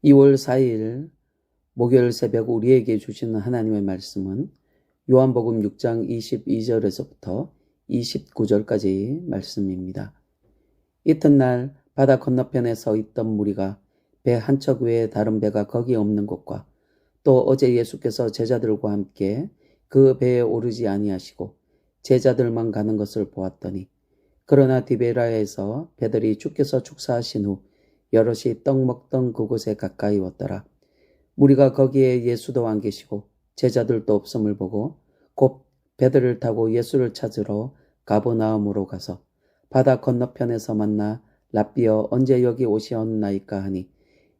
2월 4일 목요일 새벽 우리에게 주시는 하나님의 말씀은 요한복음 6장 22절에서부터 29절까지 말씀입니다. 이튿날 바다 건너편에 서 있던 무리가 배 한 척 외에 다른 배가 거기 없는 곳과 또 어제 예수께서 제자들과 함께 그 배에 오르지 아니하시고 제자들만 가는 것을 보았더니, 그러나 디베라에서 배들이 주께서 축사하신 후 여럿이 떡 먹던 그곳에 가까이 왔더라. 무리가 거기에 예수도 안 계시고 제자들도 없음을 보고 곧 배들을 타고 예수를 찾으러 가버나움으로 가서 바다 건너편에서 만나 랍비여 언제 여기 오시었나이까 하니,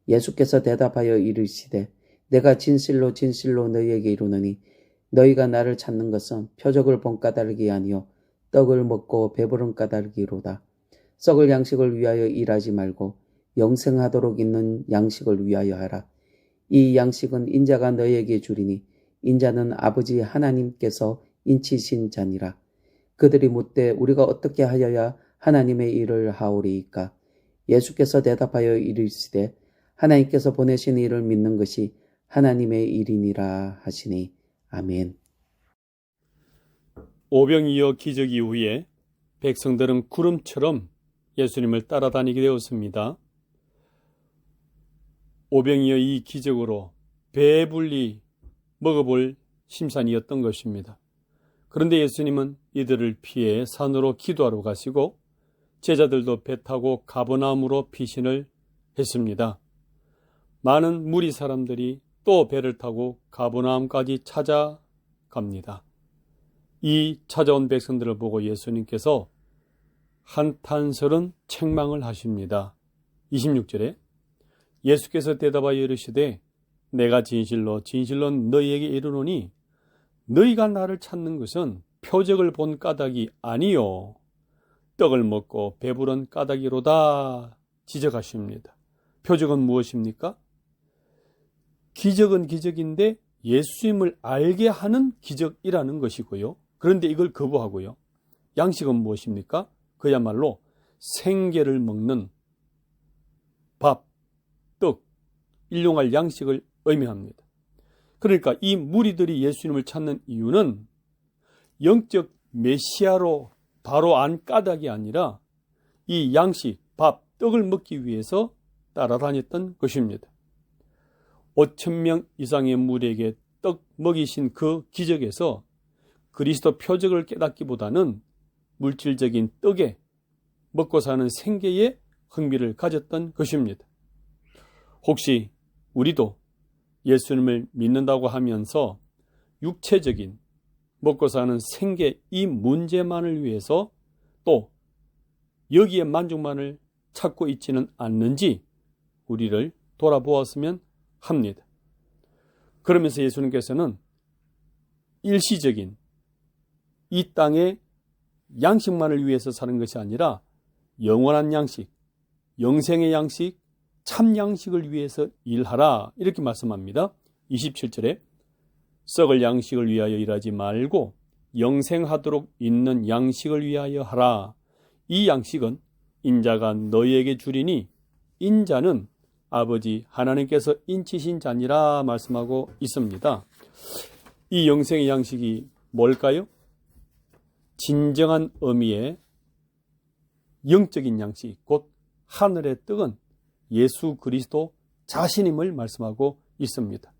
예수께서 대답하여 이르시되 내가 진실로 진실로 너희에게 이르노니 너희가 나를 찾는 것은 표적을 본 까닭이 아니요 떡을 먹고 배부른 까닭이로다. 썩을 양식을 위하여 일하지 말고 영생하도록 있는 양식을 위하여 하라. 이 양식은 인자가 너희에게 주리니 인자는 아버지 하나님께서 인치신 자니라. 그들이 묻되 우리가 어떻게 하여야 하나님의 일을 하오리이까? 예수께서 대답하여 이르시되 하나님께서 보내신 이를 믿는 것이 하나님의 일이니라 하시니. 아멘. 오병이어 기적 이후에 백성들은 구름처럼 예수님을 따라다니게 되었습니다. 오병이어 이 기적으로 배불리 먹어볼 심산이었던 것입니다. 그런데 예수님은 이들을 피해 산으로 기도하러 가시고 제자들도 배 타고 가버나움으로 피신을 했습니다. 많은 무리 사람들이 또 배를 타고 가버나움까지 찾아갑니다. 이 찾아온 백성들을 보고 예수님께서 한탄스런 책망을 하십니다. 26절에 예수께서 대답하여 이르시되 내가 진실로 진실로 너희에게 이르노니 너희가 나를 찾는 것은 표적을 본 까닭이 아니요 떡을 먹고 배부른 까닭이로다 지적하십니다. 표적은 무엇입니까? 기적은 기적인데 예수님을 알게 하는 기적이라는 것이고요. 그런데 이걸 거부하고요. 양식은 무엇입니까? 그야말로 생계를 먹는 밥, 떡, 일용할 양식을 의미합니다. 그러니까 이 무리들이 예수님을 찾는 이유는 영적 메시아로 바로 안 까닭이 아니라 이 양식, 밥, 떡을 먹기 위해서 따라다녔던 것입니다. 5,000명 이상의 무리에게 떡 먹이신 그 기적에서 그리스도 표적을 깨닫기보다는 물질적인 떡에 먹고 사는 생계에 흥미를 가졌던 것입니다. 혹시 우리도 예수님을 믿는다고 하면서 육체적인 먹고 사는 생계 이 문제만을 위해서 또 여기에 만족만을 찾고 있지는 않는지 우리를 돌아보았으면 합니다. 그러면서 예수님께서는 일시적인 이 땅의 양식만을 위해서 사는 것이 아니라 영원한 양식, 영생의 양식, 참 양식을 위해서 일하라 이렇게 말씀합니다. 27절에 썩을 양식을 위하여 일하지 말고 영생하도록 있는 양식을 위하여 하라. 이 양식은 인자가 너희에게 주리니 인자는 아버지 하나님께서 인치신 자니라 말씀하고 있습니다. 이 영생의 양식이 뭘까요? 진정한 의미의 영적인 양식, 곧 하늘의 떡은 예수 그리스도 자신임을 말씀하고 있습니다.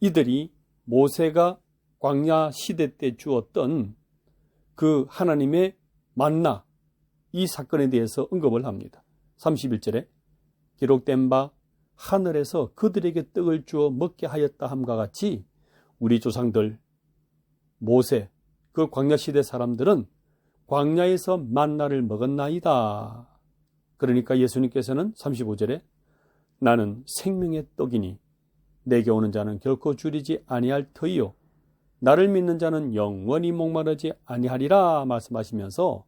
이들이 모세가 광야 시대 때 주었던 그 하나님의 만나, 이 사건에 대해서 언급을 합니다. 31절에 기록된 바 하늘에서 그들에게 떡을 주어 먹게 하였다 함과 같이 우리 조상들 모세, 그 광야 시대 사람들은 광야에서 만나를 먹었나이다. 그러니까 예수님께서는 35절에 나는 생명의 떡이니 내게 오는 자는 결코 줄이지 아니할 터이요 나를 믿는 자는 영원히 목마르지 아니하리라 말씀하시면서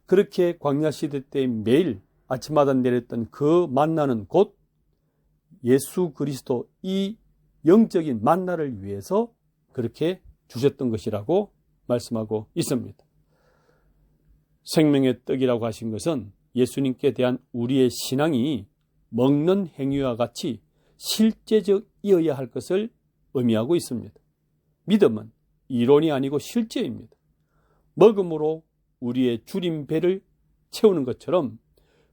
그렇게 광야 시대 때 매일 아침마다 내렸던 그 만나는 곧 예수 그리스도 이 영적인 만나를 위해서 그렇게 주셨던 것이라고 말씀하고 있습니다. 생명의 떡이라고 하신 것은 예수님께 대한 우리의 신앙이 먹는 행위와 같이 실제적이어야 할 것을 의미하고 있습니다. 믿음은 이론이 아니고 실제입니다. 먹음으로 우리의 주린 배를 채우는 것처럼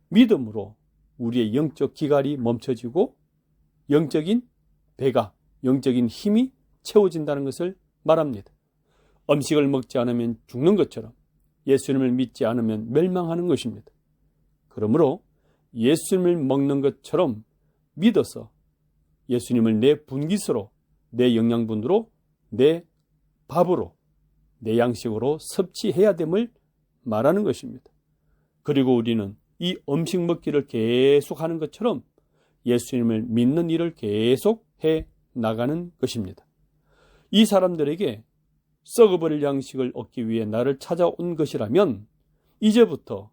믿음으로 우리의 영적 기갈이 멈춰지고 영적인 배가, 영적인 힘이 채워진다는 것을 말합니다. 음식을 먹지 않으면 죽는 것처럼 예수님을 믿지 않으면 멸망하는 것입니다. 그러므로 예수님을 먹는 것처럼 믿어서 예수님을 내 분깃으로, 내 영양분으로, 내 밥으로, 내 양식으로 섭취해야 됨을 말하는 것입니다. 그리고 우리는 이 음식 먹기를 계속하는 것처럼 예수님을 믿는 일을 계속 해 나가는 것입니다. 이 사람들에게 썩어버릴 양식을 얻기 위해 나를 찾아온 것이라면 이제부터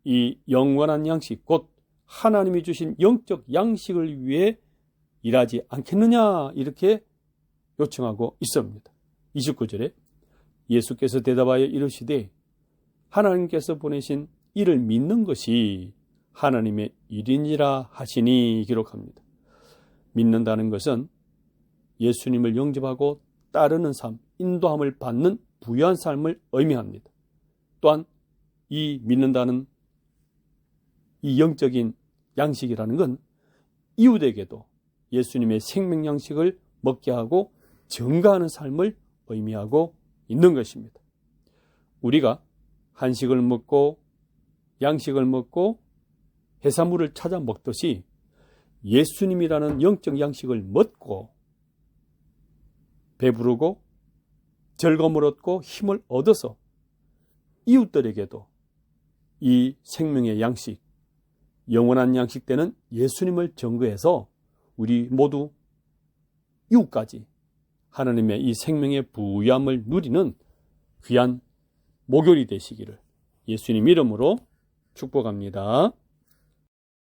이 영원한 양식, 곧 하나님이 주신 영적 양식을 위해 일하지 않겠느냐, 이렇게 요청하고 있습니다. 29절에 예수께서 대답하여 이르시되 하나님께서 보내신 이를 믿는 것이 하나님의 일이니라 하시니 기록합니다. 믿는다는 것은 예수님을 영접하고 따르는 삶, 인도함을 받는 부유한 삶을 의미합니다. 또한 이 믿는다는 이 영적인 양식이라는 건 이웃에게도 예수님의 생명 양식을 먹게 하고 증가하는 삶을 의미하고 있는 것입니다. 우리가 한식을 먹고 양식을 먹고 해산물을 찾아 먹듯이 예수님이라는 영적 양식을 먹고 배부르고 즐거움을 얻고 힘을 얻어서 이웃들에게도 이 생명의 양식, 영원한 양식 되는 예수님을 전거해서 우리 모두 이웃까지 하나님의 이 생명의 부유함을 누리는 귀한 목요일이 되시기를 예수님 이름으로 축복합니다.